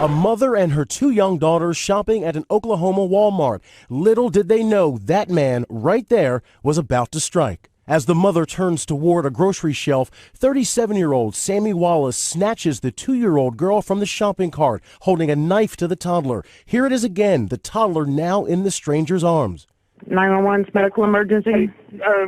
A mother and her 2 young daughters shopping at an Oklahoma Walmart. Little did they know that man right there was about to strike. As the mother turns toward a grocery shelf, 37-year-old Sammy Wallace snatches the 2-year-old girl from the shopping cart, holding a knife to the toddler. Here it is again, the toddler now in the stranger's arms. 911's medical emergency.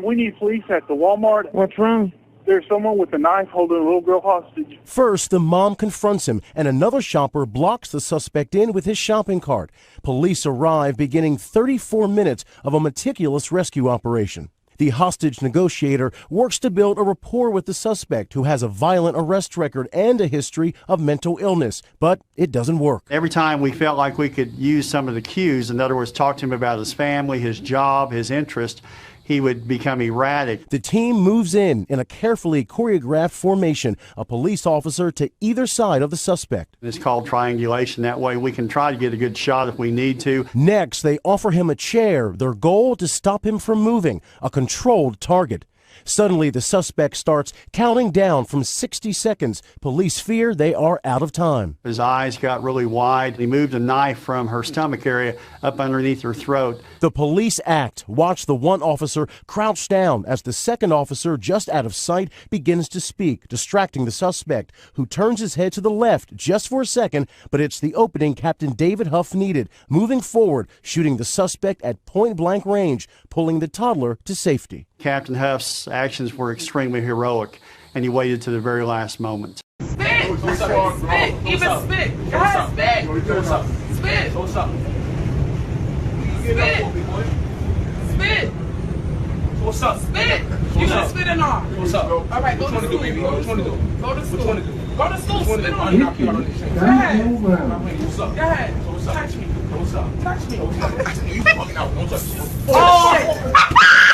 We need police at the Walmart. What's wrong? There's someone with a knife holding a little girl hostage. First, the mom confronts him, and another shopper blocks the suspect in with his shopping cart. Police arrive, beginning 34 minutes of a meticulous rescue operation. The hostage negotiator works to build a rapport with the suspect, who has a violent arrest record and a history of mental illness, but it doesn't work. Every time we felt like we could use some of the cues, in other words, talk to him about his family, his job, his interest, he would become erratic. The team moves in a carefully choreographed formation, a police officer to either side of the suspect. It's called triangulation. That way we can try to get a good shot if we need to. Next, they offer him a chair, their goal to stop him from moving, a controlled target. Suddenly, the suspect starts counting down from 60 seconds. Police fear they are out of time. His eyes got really wide. He moved a knife from her stomach area up underneath her throat. The police act. Watch the one officer crouch down as the second officer, just out of sight, begins to speak, distracting the suspect, who turns his head to the left just for a second, but it's the opening Captain David Huff needed, moving forward, shooting the suspect at point-blank range, pulling the toddler to safety. Captain Huff's actions were extremely heroic, and he waited to the very last moment. Spit! Spit! Even spit! Go ahead, spit! Spit! Spit! Spit! What's up? Spit! You can spit and all. What's up? All right, go to school. Go to school. Go to school. Spit on me. Go ahead. What's up? Go ahead. Touch me. What's up? Touch me. Touch me. You fucking out. Don't touch me.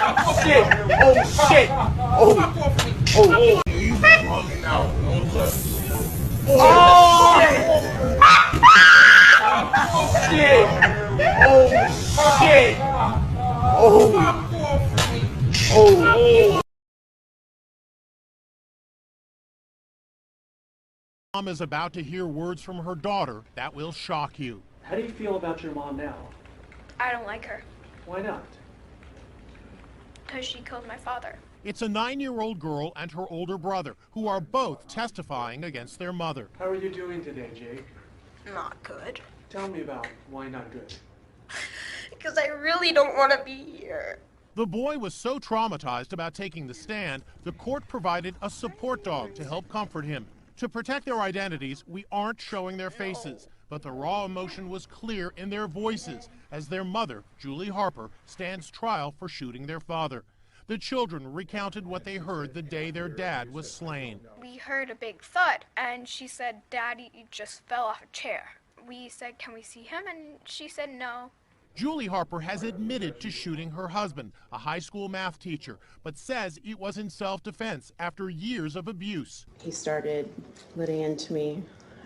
Oh shit! Oh shit! Oh! You fucking out. Don't touch me. Oh shit! Oh shit! Oh! Mom is about to hear words from her daughter that will shock you. How do you feel about your mom now? I don't like her. Why not? Because she killed my father. It's a 9-year-old girl and her older brother who are both testifying against their mother. How are you doing today, Jake? Not good. Tell me about why not good. Because I really don't want to be here. The boy was so traumatized about taking the stand, the court provided a support dog to help comfort him. To protect their identities, we aren't showing their faces, but the raw emotion was clear in their voices as their mother, Julie Harper, stands trial for shooting their father. The children recounted what they heard the day their dad was slain. We heard a big thud, and she said, Daddy just fell off a chair. We said, can we see him? And she said no. Julie Harper has admitted to shooting her husband, a high school math teacher, but says it was in self-defense after years of abuse. He started letting into me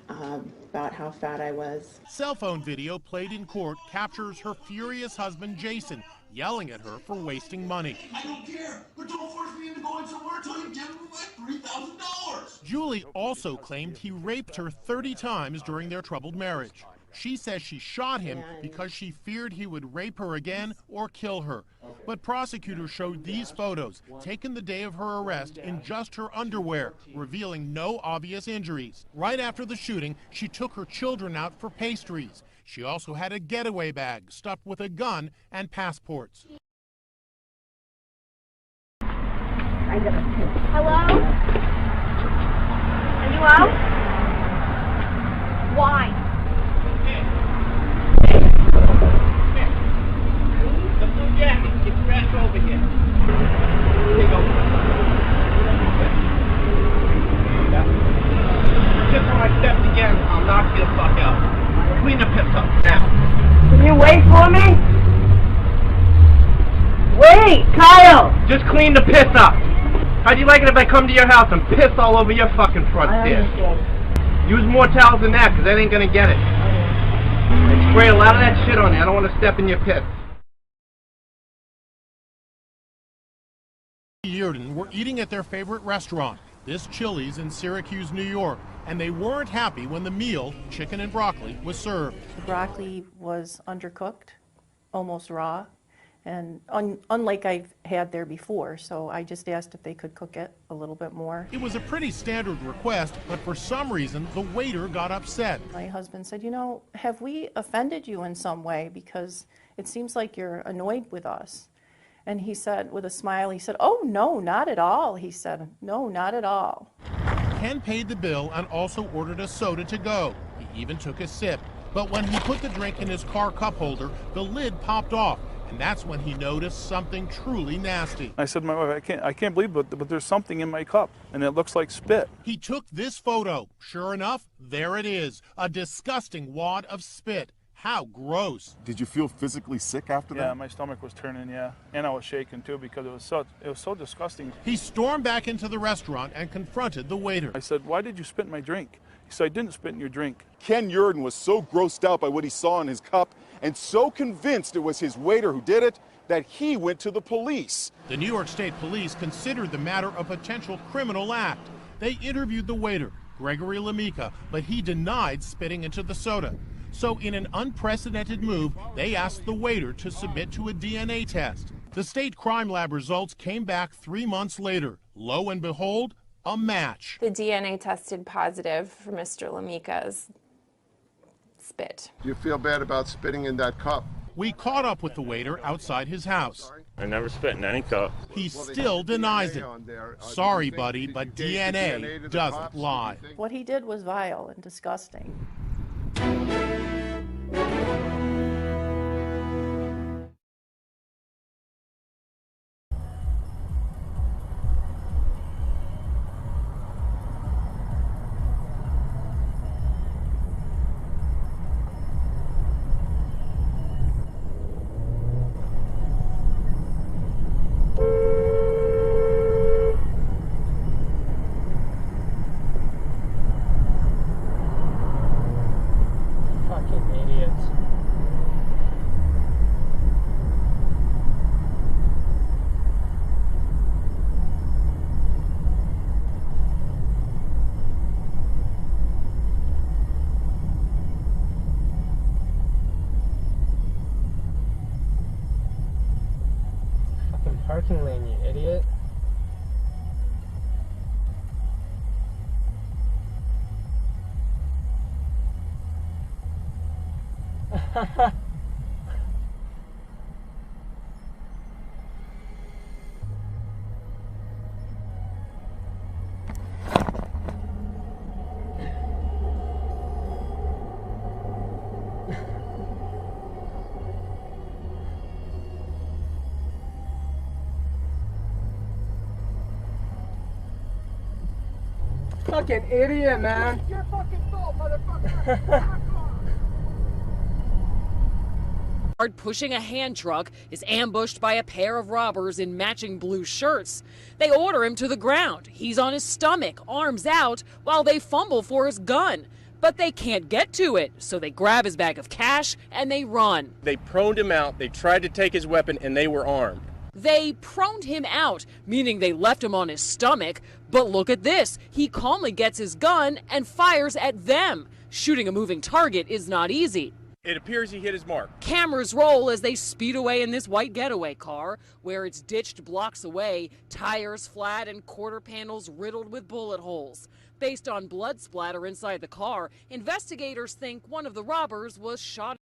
about how fat I was. Cell phone video played in court captures her furious husband, Jason, yelling at her for wasting money. I don't care, but don't force me into going somewhere until you give me like $3,000. Julie also claimed he raped her 30 times during their troubled marriage. She says she shot him because she feared he would rape her again or kill her. But prosecutors showed these photos, taken the day of her arrest in just her underwear, revealing no obvious injuries. Right after the shooting, she took her children out for pastries. She also had a getaway bag stuffed with a gun and passports. Hello? Are you out? Why? Jacket, get your ass over here. Here you go. Just when I stepped again, I'll knock you the fuck out. Clean the piss up, now. Can you wait for me? Wait, Kyle! Just clean the piss up. How'd you like it if I come to your house and piss all over your fucking front stairs? Use more towels than that, because that ain't gonna get it. I spray a lot of that shit on you. I don't want to step in your piss. Yearden were eating at their favorite restaurant, this Chili's in Syracuse, New York. and they weren't happy when the meal, chicken and broccoli, was served. The broccoli was undercooked, almost raw, and unlike I've had there before, so I just asked if they could cook it a little bit more. It was a pretty standard request, but for some reason, the waiter got upset. My husband said, you know, have we offended you in some way? Because it seems like you're annoyed with us. And he said, with a smile, he said, oh, no, not at all. He said, no, not at all. Ken paid the bill and also ordered a soda to go. He even took a sip. But when he put the drink in his car cup holder, the lid popped off. And that's when he noticed something truly nasty. I said to my wife, I can't believe it, but there's something in my cup, and it looks like spit. He took this photo. Sure enough, there it is, a disgusting wad of spit. How gross. Did you feel physically sick after that? Yeah, my stomach was turning, yeah. And I was shaking too because it was so disgusting. He stormed back into the restaurant and confronted the waiter. I said, why did you spit in my drink? He said, I didn't spit in your drink. Ken Yurden was so grossed out by what he saw in his cup and so convinced it was his waiter who did it that he went to the police. The New York State Police considered the matter a potential criminal act. They interviewed the waiter, Gregory Lamica, but he denied spitting into the soda. So in an unprecedented move, they asked the waiter to submit to a DNA test. The state crime lab results came back 3 months later. Lo and behold, a match. The DNA tested positive for Mr. Lamica's spit. Do you feel bad about spitting in that cup? We caught up with the waiter outside his house. I never spit in any cup. He still denies it. Sorry, buddy, but DNA doesn't lie. What he did was vile and disgusting. Parking lane, you idiot. Fucking idiot, man. It's your fucking fault, motherfucker. Pushing a hand truck is ambushed by a pair of robbers in matching blue shirts. They order him to the ground. He's on his stomach, arms out, while they fumble for his gun. But they can't get to it, so they grab his bag of cash and they run. They proned him out, they tried to take his weapon, and they were armed. They proned him out, meaning they left him on his stomach. But look at this. He calmly gets his gun and fires at them. Shooting a moving target is not easy. It appears he hit his mark. Cameras roll as they speed away in this white getaway car, where it's ditched blocks away, tires flat and quarter panels riddled with bullet holes. Based on blood splatter inside the car, investigators think one of the robbers was shot.